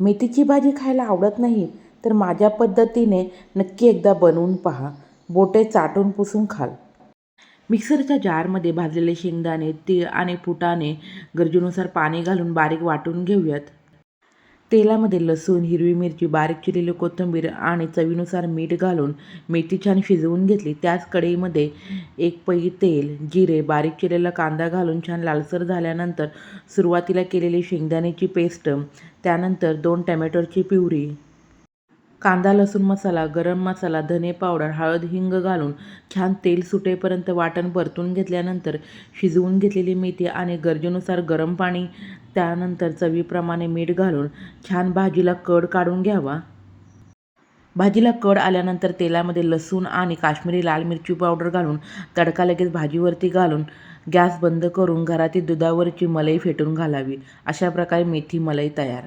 मेथीची भाजी खायला आवडत नाही तर माझ्या पद्धतीने नक्की एकदा बनवून पहा. बोटे चाटून पुसून खाल. मिक्सरच्या जारमध्ये भाजलेले शेंगदाणे, तीळ आणि फुटाणे गरजेनुसार पाणी घालून बारीक वाटून घेऊयात. तेलामध्ये लसूण, हिरवी मिरची, बारीक चिरलेली कोथिंबीर आणि चवीनुसार मीठ घालून मेथी छान शिजवून घेतली. त्याच कढईमध्ये 1 पई तेल, जिरे, बारीक चिरलेला कांदा घालून छान लालसर झाल्यानंतर सुरुवातीला केलेली शेंगदाण्याची पेस्ट, त्यानंतर 2 टोमॅटोची प्युरी, कांदा लसूण मसाला, गरम मसाला, धने पावडर, हळद, हिंग घालून छान तेल सुटेपर्यंत वाटण परतून घेतल्यानंतर शिजवून घेतलेली मेथी आणि गरजेनुसार गरम पाणी, त्यानंतर चवीप्रमाणे मीठ घालून छान भाजीला कड काढून घ्यावा. भाजीला कड आल्यानंतर तेलामध्ये लसूण आणि काश्मीरी लाल मिरची पावडर घालून तडका लगेच भाजीवरती घालून गॅस बंद करून घरातील दुधावरची मलाई फेटून घालावी. अशा प्रकारे मेथी मलाई तयार.